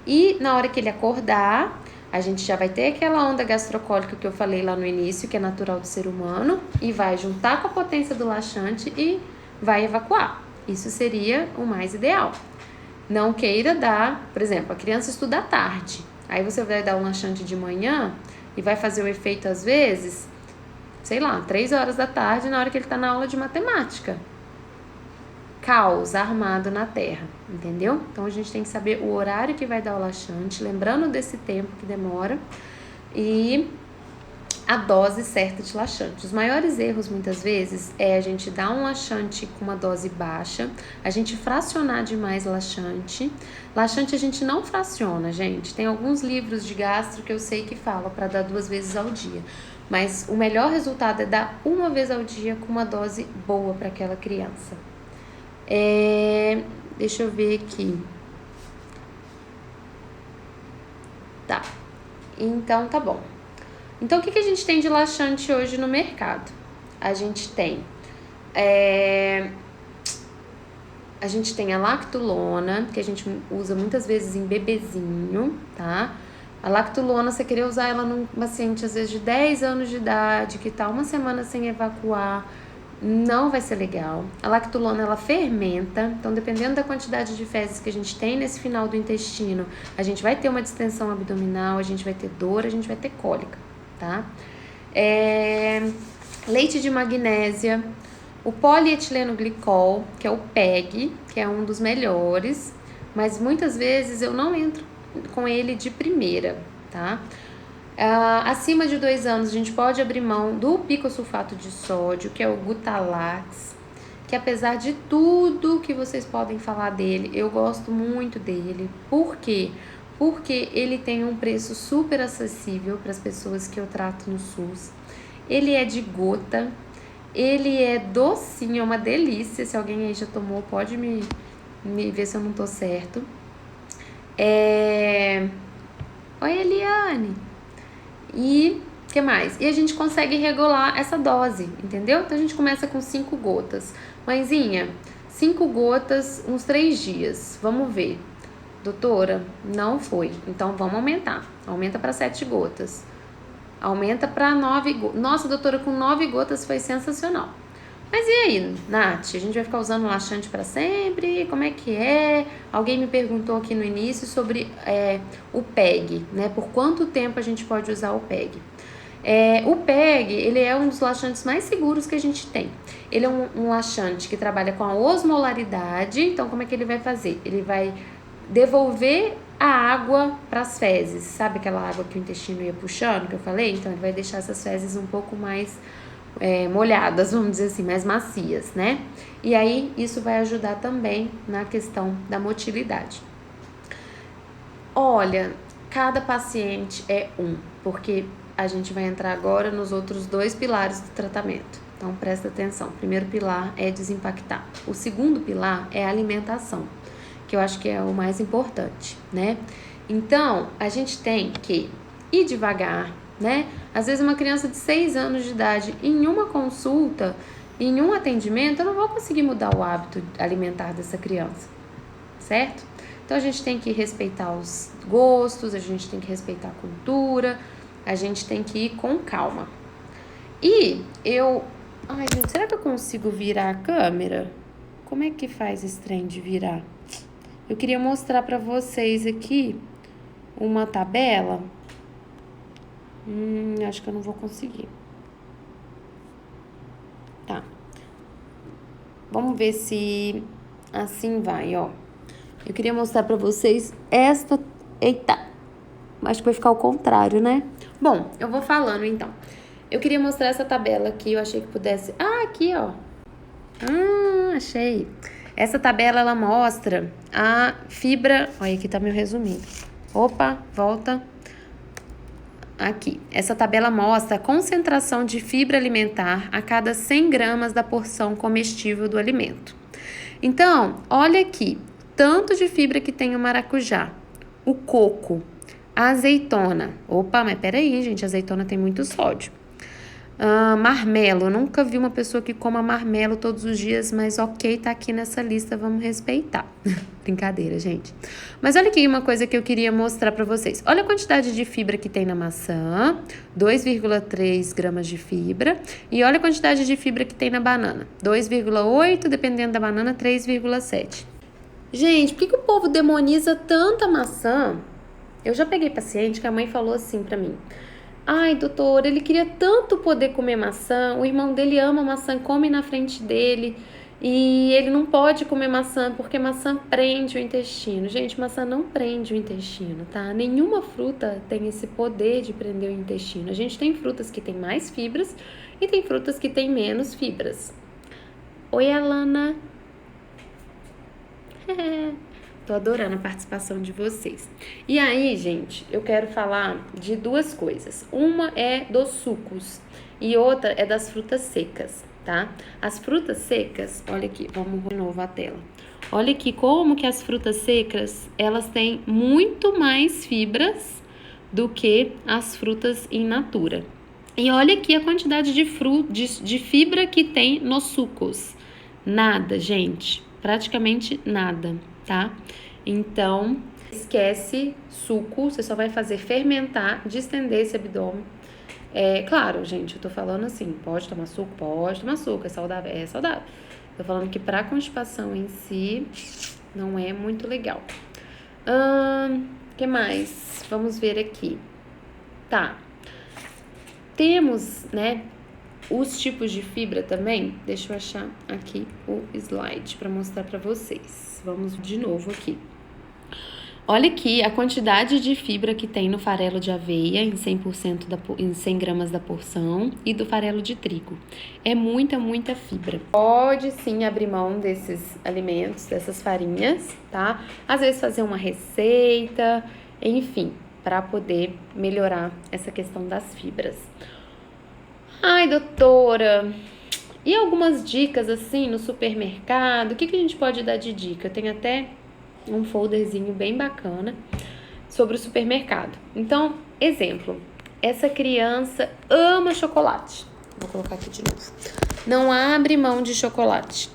e na hora que ele acordar, a gente já vai ter aquela onda gastrocólica que eu falei lá no início, que é natural do ser humano, e vai juntar com a potência do laxante e vai evacuar. Isso seria o mais ideal. Não queira dar, por exemplo, a criança estuda à tarde, aí você vai dar um laxante de manhã e vai fazer o efeito às vezes, 3 horas da tarde, na hora que ele está na aula de matemática. Caos armado na terra, entendeu? Então a gente tem que saber o horário que vai dar o laxante, lembrando desse tempo que demora, e a dose certa de laxante. Os maiores erros, muitas vezes, é a gente dar um laxante com uma dose baixa, a gente fracionar demais laxante. Laxante a gente não fraciona, gente. Tem alguns livros de gastro que eu sei que falam para dar 2 vezes ao dia. Mas o melhor resultado é dar 1 vez ao dia com uma dose boa para aquela criança. Deixa eu ver aqui. Tá. Então, tá bom. Então, o que a gente tem de laxante hoje no mercado? A gente tem a lactulona, que a gente usa muitas vezes em bebezinho, tá? A lactulona, você querer usar ela num paciente, às vezes, de 10 anos de idade, que tá 1 semana sem evacuar, não vai ser legal. A lactulona, ela fermenta, então dependendo da quantidade de fezes que a gente tem nesse final do intestino, a gente vai ter uma distensão abdominal, a gente vai ter dor, a gente vai ter cólica, tá? Leite de magnésia, o polietileno glicol, que é o PEG, que é um dos melhores, mas muitas vezes eu não entro com ele de primeira, tá? Acima de 2 anos, a gente pode abrir mão do picosulfato de sódio, que é o Gutalax, que apesar de tudo que vocês podem falar dele, eu gosto muito dele. Por quê? Porque ele tem um preço super acessível para as pessoas que eu trato no SUS. Ele é de gota, ele é docinho, é uma delícia. Se alguém aí já tomou, pode me ver se eu não tô certo. Oi, Eliane. E o que mais? E a gente consegue regular essa dose, entendeu? Então a gente começa com 5 gotas. Mãezinha, 5 gotas, uns 3 dias. Vamos ver. Doutora, não foi. Então vamos aumentar. Aumenta para 7 gotas. Aumenta para 9 gotas. Nossa, doutora, com 9 gotas foi sensacional. Mas e aí, Nath? A gente vai ficar usando laxante para sempre? Como é que é? Alguém me perguntou aqui no início sobre o PEG, né? Por quanto tempo a gente pode usar o PEG? O PEG, ele é um dos laxantes mais seguros que a gente tem. Ele é um laxante que trabalha com a osmolaridade. Então, como é que ele vai fazer? Ele vai devolver a água para as fezes. Sabe aquela água que o intestino ia puxando, que eu falei? Então, ele vai deixar essas fezes um pouco mais molhadas, vamos dizer assim, mais macias, né? E aí, isso vai ajudar também na questão da motilidade. Olha, cada paciente é porque a gente vai entrar agora nos outros 2 pilares do tratamento. Então, presta atenção. O primeiro pilar é desimpactar. O segundo pilar é a alimentação, que eu acho que é o mais importante, né? Então, a gente tem que ir devagar, né? Às vezes uma criança de 6 anos de idade, em uma consulta, em um atendimento, eu não vou conseguir mudar o hábito alimentar dessa criança, certo? Então a gente tem que respeitar os gostos, a gente tem que respeitar a cultura, a gente tem que ir com calma. E ai, gente, será que eu consigo virar a câmera? Como é que faz esse trem de virar? Eu queria mostrar pra vocês aqui uma tabela. Acho que eu não vou conseguir. Tá. Vamos ver se assim vai, ó. Eu queria mostrar pra vocês esta... Eita! Acho que vai ficar ao contrário, né? Bom, eu vou falando então. Eu queria mostrar essa tabela aqui, eu achei que pudesse... aqui, ó. Achei. Essa tabela, ela mostra a fibra... Olha, aqui tá meu resumindo. Opa, volta... Aqui, essa tabela mostra a concentração de fibra alimentar a cada 100 gramas da porção comestível do alimento. Então, olha aqui, tanto de fibra que tem o maracujá, o coco, a azeitona. Opa, mas peraí, gente, a azeitona tem muito sódio. Marmelo, eu nunca vi uma pessoa que coma marmelo todos os dias, mas ok, tá aqui nessa lista, vamos respeitar. Brincadeira, gente. Mas olha aqui uma coisa que eu queria mostrar pra vocês. Olha a quantidade de fibra que tem na maçã, 2,3 gramas de fibra. E olha a quantidade de fibra que tem na banana, 2,8, dependendo da banana, 3,7. Gente, por que o povo demoniza tanta maçã? Eu já peguei paciente que a mãe falou assim pra mim: ai, doutor, ele queria tanto poder comer maçã, o irmão dele ama maçã, come na frente dele. E ele não pode comer maçã porque maçã prende o intestino. Gente, maçã não prende o intestino, tá? Nenhuma fruta tem esse poder de prender o intestino. A gente tem frutas que têm mais fibras e tem frutas que têm menos fibras. Oi, Alana. Tô adorando a participação de vocês. E aí, gente, eu quero falar de duas coisas. Uma é dos sucos e outra é das frutas secas, tá? As frutas secas, olha aqui, vamos de novo a tela. Olha aqui como que as frutas secas, elas têm muito mais fibras do que as frutas in natura. E olha aqui a quantidade de fibra que tem nos sucos. Nada, gente. Praticamente nada, tá? Então, esquece suco, você só vai fazer fermentar, distender esse abdômen. Claro, gente, eu tô falando assim, pode tomar suco, é saudável, é saudável. Tô falando que pra constipação em si, não é muito legal. Que mais? Vamos ver aqui. Tá. Temos, né, os tipos de fibra também. Deixa eu achar aqui o slide para mostrar para vocês. Vamos de novo aqui. Olha aqui a quantidade de fibra que tem no farelo de aveia em 100% em 100 gramas da porção e do farelo de trigo. É muita, muita fibra. Pode sim abrir mão desses alimentos, dessas farinhas, tá? Às vezes fazer uma receita, enfim, para poder melhorar essa questão das fibras. Ai, doutora, e algumas dicas assim no supermercado? O que a gente pode dar de dica? Tem até um folderzinho bem bacana sobre o supermercado. Então, exemplo, essa criança ama chocolate. Vou colocar aqui de novo. Não abre mão de chocolate.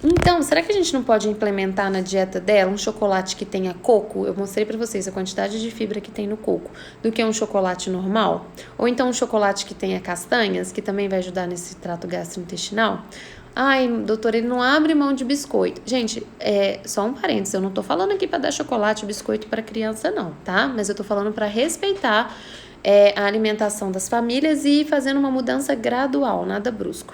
Então, será que a gente não pode implementar na dieta dela um chocolate que tenha coco? Eu mostrei pra vocês a quantidade de fibra que tem no coco, do que um chocolate normal. Ou então um chocolate que tenha castanhas, que também vai ajudar nesse trato gastrointestinal. Ai, doutor, ele não abre mão de biscoito. Gente, só um parênteses, eu não tô falando aqui pra dar chocolate e biscoito pra criança não, tá? Mas eu tô falando pra respeitar a alimentação das famílias e ir fazendo uma mudança gradual, nada brusco.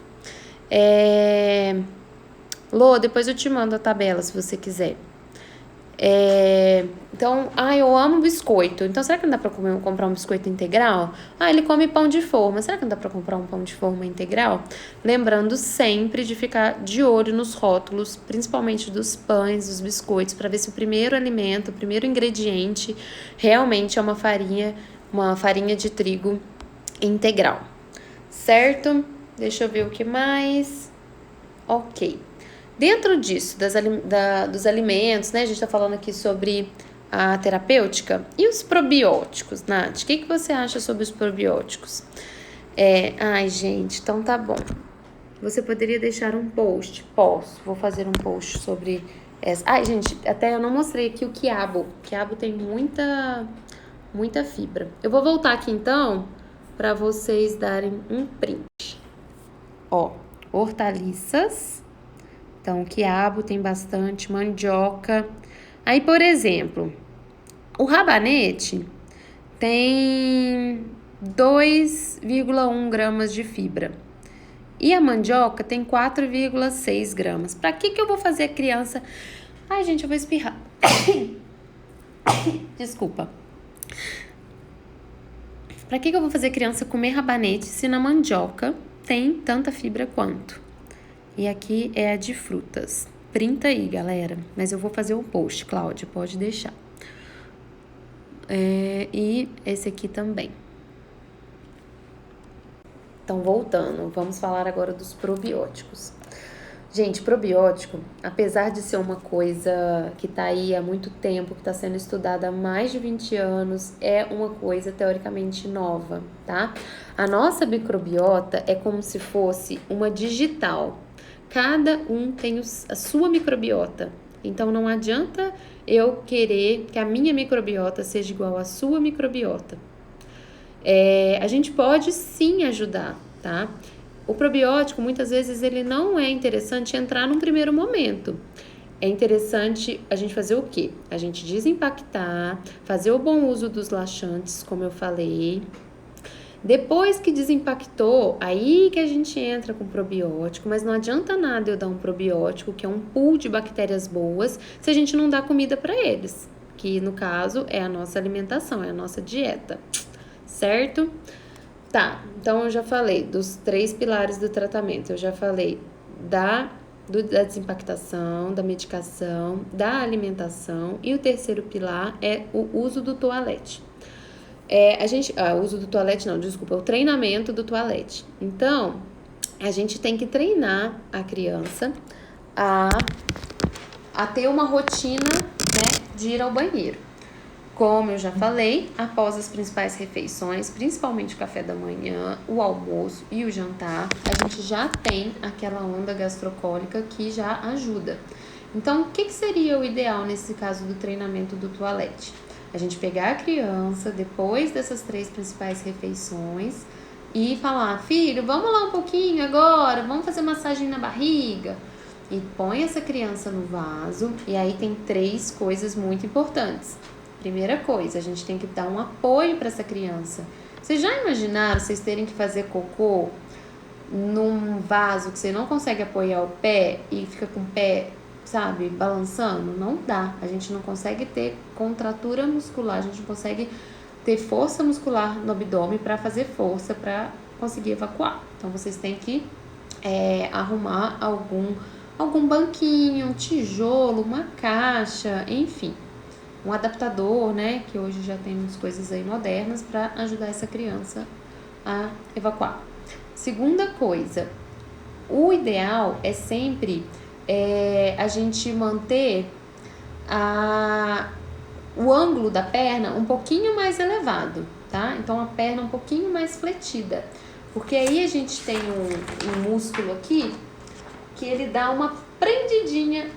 Lô, depois eu te mando a tabela se você quiser. Então, eu amo biscoito. Então, será que não dá pra comprar um biscoito integral? Ele come pão de forma. Será que não dá pra comprar um pão de forma integral? Lembrando sempre de ficar de olho nos rótulos, principalmente dos pães, dos biscoitos, para ver se o primeiro alimento, o primeiro ingrediente realmente é uma farinha de trigo integral. Certo? Deixa eu ver o que mais. Ok. Dentro disso, dos alimentos, né? A gente tá falando aqui sobre a terapêutica. E os probióticos, Nath? O que você acha sobre os probióticos? Gente, então tá bom. Você poderia deixar um post? Posso. Vou fazer um post sobre essa. Gente, até eu não mostrei aqui o quiabo. O quiabo tem muita fibra. Eu vou voltar aqui, então, para vocês darem um print. Hortaliças. Então, quiabo tem bastante, mandioca. Aí, por exemplo, o rabanete tem 2,1 gramas de fibra. E a mandioca tem 4,6 gramas. Pra que eu vou fazer a criança... Ai, gente, eu vou espirrar. Desculpa. Pra que eu vou fazer a criança comer rabanete se na mandioca tem tanta fibra quanto? E aqui é a de frutas. Printa aí, galera. Mas eu vou fazer um post, Cláudia, pode deixar. E esse aqui também. Então, voltando, vamos falar agora dos probióticos. Gente, probiótico, apesar de ser uma coisa que tá aí há muito tempo, que tá sendo estudada há mais de 20 anos, é uma coisa teoricamente nova, tá? A nossa microbiota é como se fosse uma digital. Cada um tem a sua microbiota. Então, não adianta eu querer que a minha microbiota seja igual à sua microbiota. A gente pode sim ajudar, tá? O probiótico, muitas vezes, ele não é interessante entrar num primeiro momento. É interessante a gente fazer o quê? A gente desimpactar, fazer o bom uso dos laxantes, como eu falei. Depois que desimpactou, aí que a gente entra com probiótico, mas não adianta nada eu dar um probiótico, que é um pool de bactérias boas, se a gente não dá comida para eles, que no caso é a nossa alimentação, é a nossa dieta, certo? Tá, então eu já falei dos 3 pilares do tratamento, eu já falei da desimpactação, da medicação, da alimentação, e o terceiro pilar é o uso do toalete. O uso do toalete não, desculpa, o treinamento do toalete. Então, a gente tem que treinar a criança a ter uma rotina, né, de ir ao banheiro. Como eu já falei, após as principais refeições, principalmente o café da manhã, o almoço e o jantar, a gente já tem aquela onda gastrocólica que já ajuda. Então, o que seria o ideal nesse caso do treinamento do toalete? A gente pegar a criança depois dessas 3 principais refeições e falar: filho, vamos lá um pouquinho agora, vamos fazer massagem na barriga. E põe essa criança no vaso, e aí tem 3 coisas muito importantes. Primeira coisa, a gente tem que dar um apoio para essa criança. Vocês já imaginaram vocês terem que fazer cocô num vaso que você não consegue apoiar o pé e fica com o pé, sabe, balançando? Não dá. A gente não consegue ter contratura muscular, a gente não consegue ter força muscular no abdômen para fazer força para conseguir evacuar. Então, vocês têm que arrumar algum banquinho, um tijolo, uma caixa, enfim. Um adaptador, né, que hoje já temos coisas aí modernas para ajudar essa criança a evacuar. Segunda coisa, o ideal é sempre a gente manter o ângulo da perna um pouquinho mais elevado, tá? Então, a perna um pouquinho mais fletida, porque aí a gente tem um músculo aqui que ele dá uma prendidinha,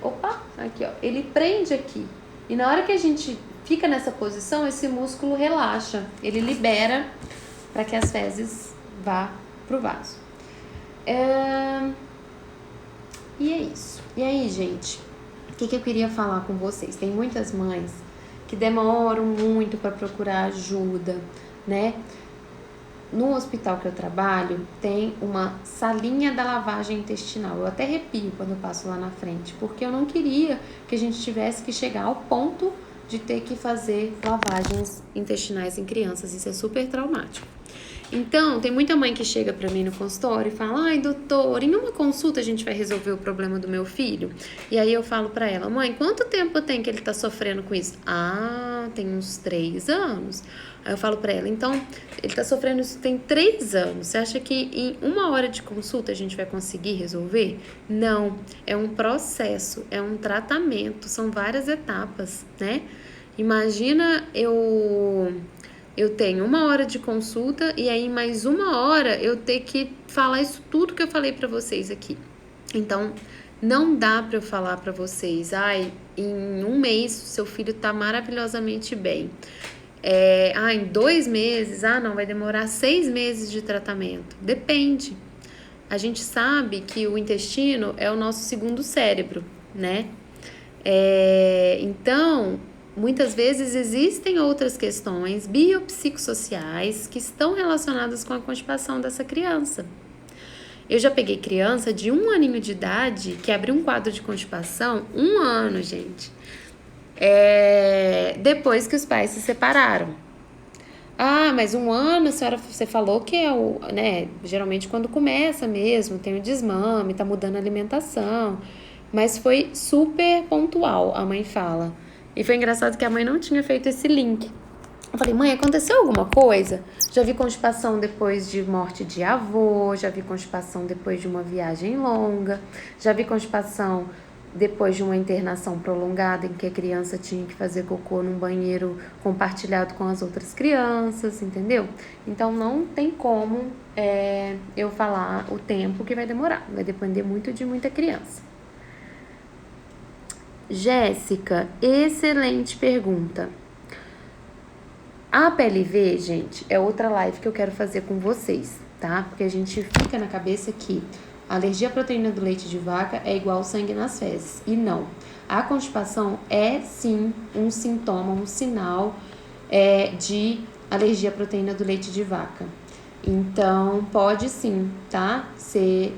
aqui ó, ele prende aqui. E na hora que a gente fica nessa posição, esse músculo relaxa, ele libera para que as fezes vá pro vaso. E é isso. E aí, gente, o que eu queria falar com vocês? Tem muitas mães que demoram muito para procurar ajuda, né? No hospital que eu trabalho, tem uma salinha da lavagem intestinal. Eu até arrepio quando eu passo lá na frente, porque eu não queria que a gente tivesse que chegar ao ponto de ter que fazer lavagens intestinais em crianças. Isso é super traumático. Então, tem muita mãe que chega pra mim no consultório e fala: ai, doutor, em uma consulta a gente vai resolver o problema do meu filho? E aí eu falo pra ela: mãe, quanto tempo tem que ele tá sofrendo com isso? Ah, tem uns 3 anos. Aí eu falo pra ela: então, ele tá sofrendo isso tem 3 anos. Você acha que em 1 hora de consulta a gente vai conseguir resolver? Não, é um processo, é um tratamento, são várias etapas, né? Imagina eu tenho 1 hora de consulta e aí mais 1 hora eu ter que falar isso tudo que eu falei pra vocês aqui. Então, não dá pra eu falar pra vocês: ai, em 1 mês seu filho tá maravilhosamente bem. Em 2 meses, não, vai demorar 6 meses de tratamento. Depende. A gente sabe que o intestino é o nosso segundo cérebro, né? Então, muitas vezes existem outras questões biopsicossociais que estão relacionadas com a constipação dessa criança. Eu já peguei criança de 1 aninho de idade que abriu um quadro de constipação 1 ano, gente. Depois que os pais se separaram. Ah, mas 1 ano, a senhora, você falou que é geralmente quando começa mesmo, tem o desmame, tá mudando a alimentação. Mas foi super pontual, a mãe fala. E foi engraçado que a mãe não tinha feito esse link. Eu falei: mãe, aconteceu alguma coisa? Já vi constipação depois de morte de avô, já vi constipação depois de uma viagem longa, já vi constipação depois de uma internação prolongada em que a criança tinha que fazer cocô num banheiro compartilhado com as outras crianças, entendeu? Então, não tem como eu falar o tempo que vai demorar. Vai depender muito de muita criança. Jéssica, excelente pergunta. A PLV, gente, é outra live que eu quero fazer com vocês, tá? Porque a gente fica na cabeça que a alergia à proteína do leite de vaca é igual sangue nas fezes. E não. A constipação é, sim, um sintoma, um sinal de alergia à proteína do leite de vaca. Então, pode sim, tá? Ser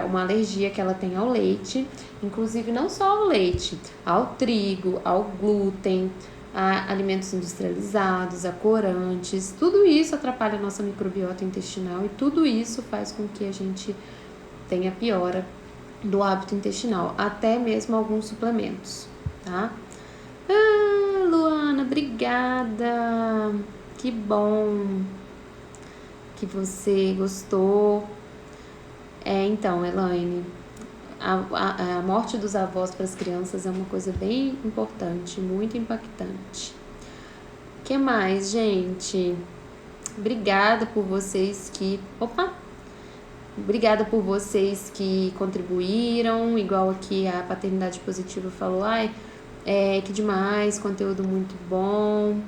uma alergia que ela tem ao leite, inclusive não só ao leite, ao trigo, ao glúten, a alimentos industrializados, a corantes, tudo isso atrapalha a nossa microbiota intestinal e tudo isso faz com que a gente tenha piora do hábito intestinal, até mesmo alguns suplementos, tá? Ah, Luana, obrigada! Que bom que você gostou. Então, Elaine, a morte dos avós para as crianças é uma coisa bem importante, muito impactante. O que mais, gente? Obrigada por vocês que... Obrigada por vocês que contribuíram, igual aqui a Paternidade Positiva falou, que demais, conteúdo muito bom.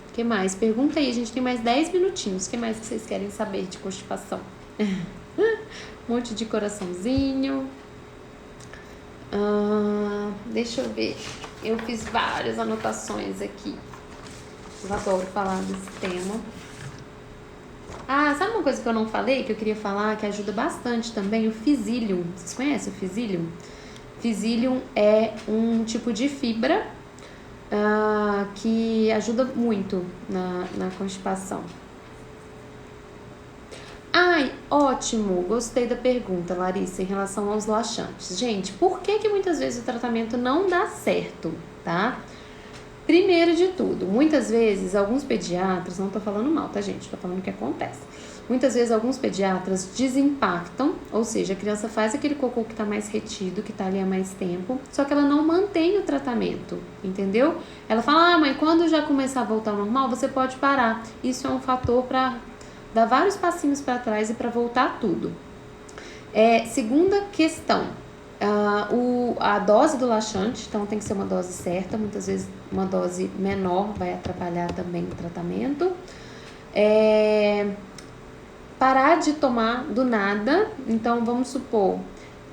O que mais? Pergunta aí, a gente tem mais 10 minutinhos. O que mais vocês querem saber de constipação? Um monte de coraçãozinho. Deixa eu ver. Eu fiz várias anotações aqui. Eu adoro falar desse tema. Sabe uma coisa que eu não falei, que eu queria falar, que ajuda bastante também? O Physidium. Vocês conhecem o Physidium? Physidium é um tipo de fibra que ajuda muito na constipação. Ótimo! Gostei da pergunta, Larissa, em relação aos laxantes. Gente, por que muitas vezes o tratamento não dá certo, tá? Primeiro de tudo, muitas vezes alguns pediatras, não tô falando mal, tá, gente? Tô falando o que acontece. Muitas vezes alguns pediatras desimpactam, ou seja, a criança faz aquele cocô que tá mais retido, que tá ali há mais tempo, só que ela não mantém o tratamento, entendeu? Ela fala, mãe, quando já começar a voltar ao normal, você pode parar. Isso é um fator para dar vários passinhos para trás e para voltar tudo. Segunda questão, a dose do laxante, então tem que ser uma dose certa, muitas vezes uma dose menor vai atrapalhar também o tratamento. Parar de tomar do nada, então vamos supor,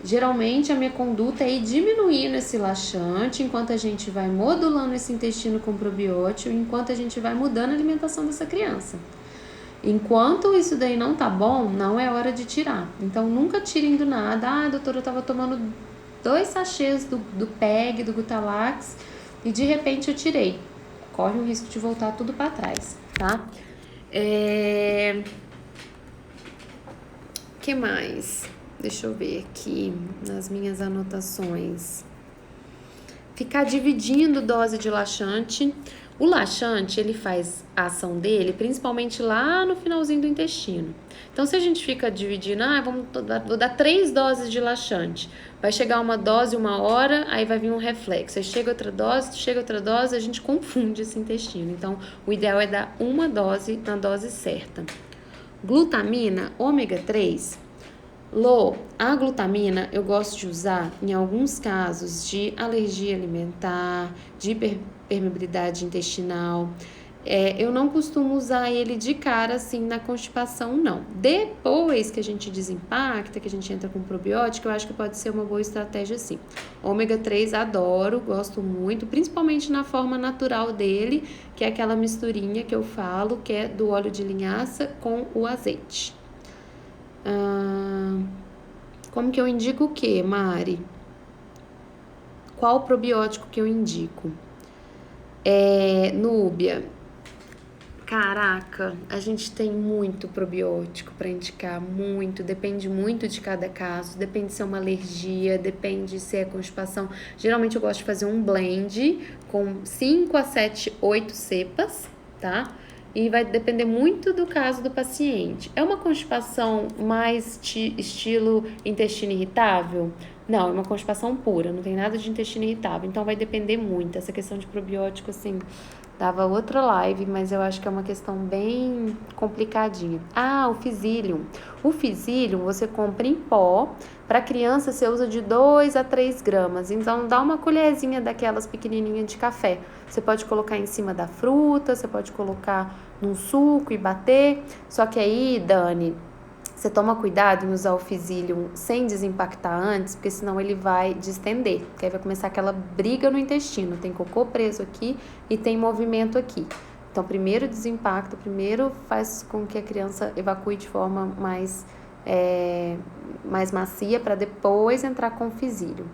geralmente a minha conduta é ir diminuindo esse laxante enquanto a gente vai modulando esse intestino com probiótico, enquanto a gente vai mudando a alimentação dessa criança. Enquanto isso daí não tá bom, não é hora de tirar. Então nunca tirem do nada. Doutora, eu tava tomando 2 sachês do PEG, do Gutalax, e de repente eu tirei. Corre o risco de voltar tudo para trás, tá? Que mais? Deixa eu ver aqui nas minhas anotações. Ficar dividindo dose de laxante. O laxante, ele faz a ação dele principalmente lá no finalzinho do intestino. Então, se a gente fica dividindo, vou dar 3 doses de laxante. Vai chegar uma dose, 1 hora, aí vai vir um reflexo. Aí chega outra dose, a gente confunde esse intestino. Então, o ideal é dar uma dose na dose certa. Glutamina, ômega 3. A glutamina eu gosto de usar em alguns casos de alergia alimentar, de permeabilidade intestinal. Eu não costumo usar ele de cara assim na constipação, não. Depois que a gente desimpacta, que a gente entra com probiótico, eu acho que pode ser uma boa estratégia sim. Ômega 3 adoro, gosto muito, principalmente na forma natural dele, que é aquela misturinha que eu falo, que é do óleo de linhaça com o azeite. Como que eu indico o que, Mari? Qual probiótico que eu indico? Núbia. Caraca, a gente tem muito probiótico para indicar, muito, depende muito de cada caso, depende se é uma alergia, depende se é constipação. Geralmente eu gosto de fazer um blend com 5 a 7, 8 cepas, tá? E vai depender muito do caso do paciente. É uma constipação mais estilo intestino irritável? Não, é uma constipação pura, não tem nada de intestino irritável. Então vai depender muito. Essa questão de probiótico, assim, dava outra live, mas eu acho que é uma questão bem complicadinha. O Physidium. O Physidium você compra em pó. Para criança você usa de 2 a 3 gramas. Então dá uma colherzinha daquelas pequenininhas de café. Você pode colocar em cima da fruta, você pode colocar num suco e bater. Só que aí, Dani, você toma cuidado em usar o Physidium sem desimpactar antes, porque senão ele vai distender, porque aí vai começar aquela briga no intestino. Tem cocô preso aqui e tem movimento aqui. Então, primeiro desimpacta, primeiro faz com que a criança evacue de forma mais macia para depois entrar com o fisílio.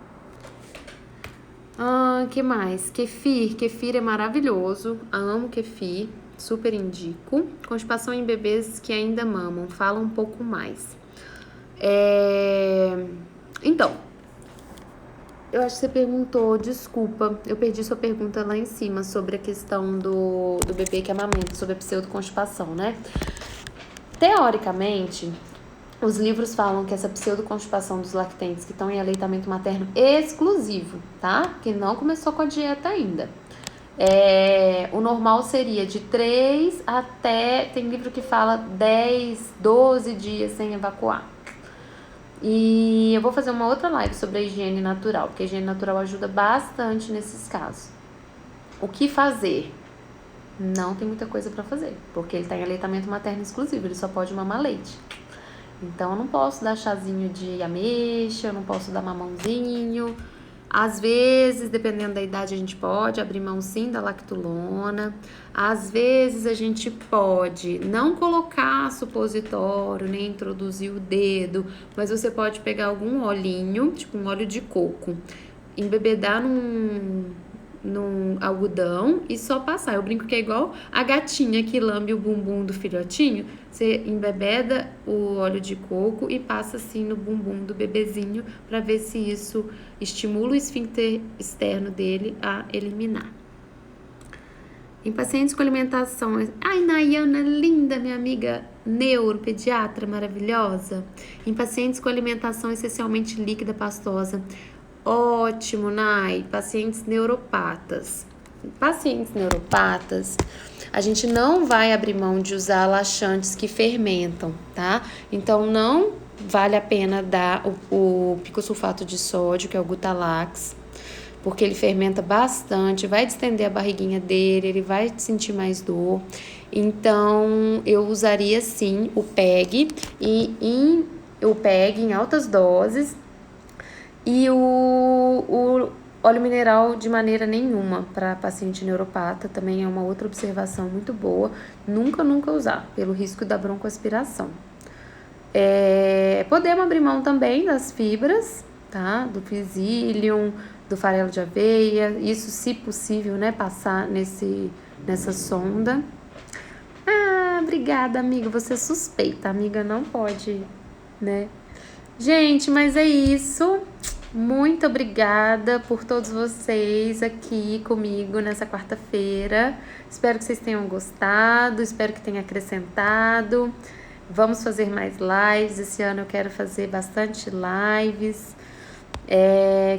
Que mais? Kefir é maravilhoso, amo kefir, super indico. Constipação em bebês que ainda mamam, fala um pouco mais. Então, eu acho que você perguntou, desculpa, eu perdi sua pergunta lá em cima sobre a questão do bebê que amamenta, sobre a pseudoconstipação, né? Teoricamente, os livros falam que essa pseudoconstipação dos lactentes que estão em aleitamento materno exclusivo, tá? Que não começou com a dieta ainda. O normal seria de 3 até, tem livro que fala 10, 12 dias sem evacuar. E eu vou fazer uma outra live sobre a higiene natural, porque a higiene natural ajuda bastante nesses casos. O que fazer? Não tem muita coisa para fazer, porque ele está em aleitamento materno exclusivo, ele só pode mamar leite. Então eu não posso dar chazinho de ameixa, eu não posso dar mamãozinho. Às vezes, dependendo da idade, a gente pode abrir mão sim da lactulona. Às vezes a gente pode não colocar supositório, nem introduzir o dedo, mas você pode pegar algum olhinho, tipo um óleo de coco, embebedar num algodão e só passar. Eu brinco que é igual a gatinha que lambe o bumbum do filhotinho. Você embebeda o óleo de coco e passa assim no bumbum do bebezinho para ver se isso estimula o esfíncter externo dele a eliminar. Em pacientes com alimentação... Ai, Nayana, linda, minha amiga neuropediatra maravilhosa. Em pacientes com alimentação essencialmente líquida pastosa. Ótimo, Nay. Pacientes neuropatas. Pacientes neuropatas, a gente não vai abrir mão de usar laxantes que fermentam, tá? Então, não vale a pena dar o picosulfato de sódio, que é o Gutalax, porque ele fermenta bastante, vai distender a barriguinha dele, ele vai sentir mais dor. Então, eu usaria sim o PEG, o PEG em altas doses, e o óleo mineral de maneira nenhuma para paciente neuropata, também é uma outra observação muito boa. Nunca usar, pelo risco da broncoaspiração. Podemos abrir mão também das fibras, tá? Do psyllium, do farelo de aveia, isso se possível, né? Passar nessa sonda. Obrigada, amiga, você é suspeita, amiga, não pode, né? Gente, mas é isso. Muito obrigada por todos vocês aqui comigo nessa quarta-feira. Espero que vocês tenham gostado, espero que tenha acrescentado. Vamos fazer mais lives. Esse ano eu quero fazer bastante lives.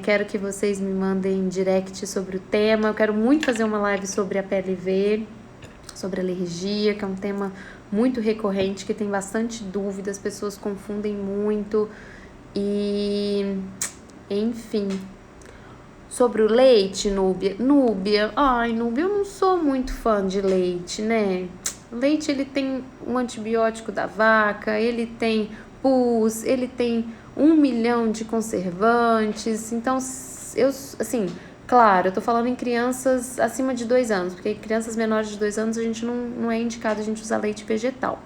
Quero que vocês me mandem direct sobre o tema. Eu quero muito fazer uma live sobre a PLV, sobre alergia, que é um tema muito recorrente, que tem bastante dúvida, as pessoas confundem muito. E... enfim, sobre o leite, Núbia, eu não sou muito fã de leite, né? O leite, ele tem um antibiótico da vaca, ele tem pus, ele tem 1 milhão de conservantes, então, claro, eu tô falando em crianças acima de 2 anos, porque crianças menores de 2 anos a gente não é indicado a gente usar leite vegetal.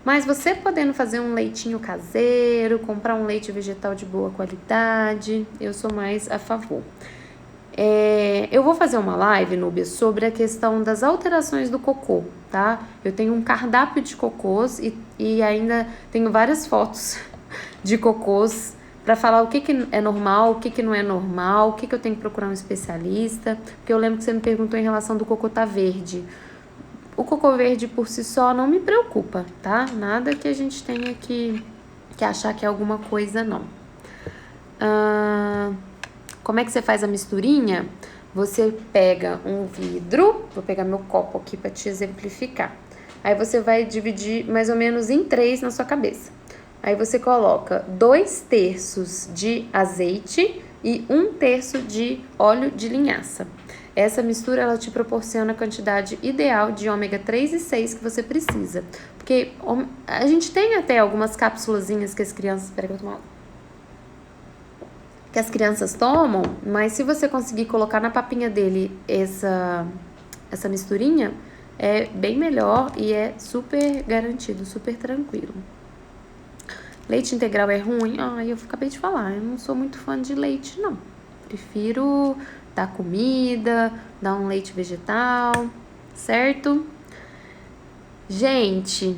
Mas você podendo fazer um leitinho caseiro, comprar um leite vegetal de boa qualidade, eu sou mais a favor. Eu vou fazer uma live, Núbia, sobre a questão das alterações do cocô, tá? Eu tenho um cardápio de cocôs e ainda tenho várias fotos de cocôs para falar o que é normal, o que não é normal, o que eu tenho que procurar um especialista. Porque eu lembro que você me perguntou em relação do cocô tá verde. O cocô verde por si só não me preocupa, tá? Nada que a gente tenha que achar que é alguma coisa, não. Como é que você faz a misturinha? Você pega um vidro, vou pegar meu copo aqui para te exemplificar. Aí você vai dividir mais ou menos em 3 na sua cabeça. Aí você coloca 2/3 de azeite e 1/3 de óleo de linhaça. Essa mistura, ela te proporciona a quantidade ideal de ômega 3 e 6 que você precisa. Porque a gente tem até algumas cápsulazinhas que as crianças... Espera que eu vou tomar água. Que as crianças tomam, mas se você conseguir colocar na papinha dele essa misturinha, é bem melhor e é super garantido, super tranquilo. Leite integral é ruim? Eu acabei de falar, eu não sou muito fã de leite, não. Prefiro dar comida, dar um leite vegetal, certo? Gente,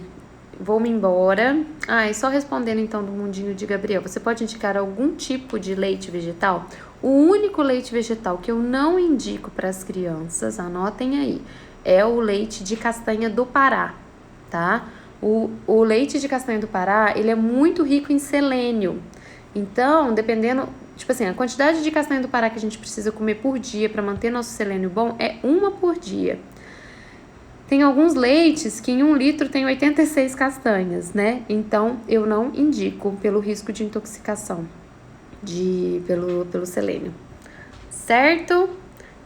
vou-me embora. E só respondendo então do mundinho de Gabriel, você pode indicar algum tipo de leite vegetal? O único leite vegetal que eu não indico para as crianças, anotem aí, é o leite de castanha do Pará, tá? O leite de castanha do Pará, ele é muito rico em selênio. Então, dependendo, tipo assim, a quantidade de castanha do Pará que a gente precisa comer por dia para manter nosso selênio bom é 1 por dia. Tem alguns leites que em 1 litro tem 86 castanhas, né? Então, eu não indico pelo risco de intoxicação pelo selênio. Certo?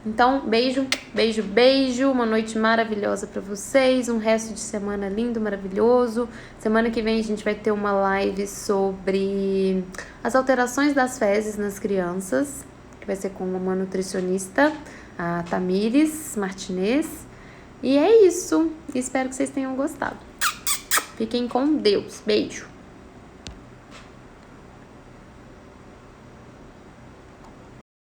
Então, beijo, beijo, beijo. Uma noite maravilhosa para vocês. Um resto de semana lindo, maravilhoso. Semana que vem a gente vai ter uma live sobre as alterações das fezes nas crianças, que vai ser com uma nutricionista, a Tamires Martinez. E é isso. Espero que vocês tenham gostado. Fiquem com Deus. Beijo.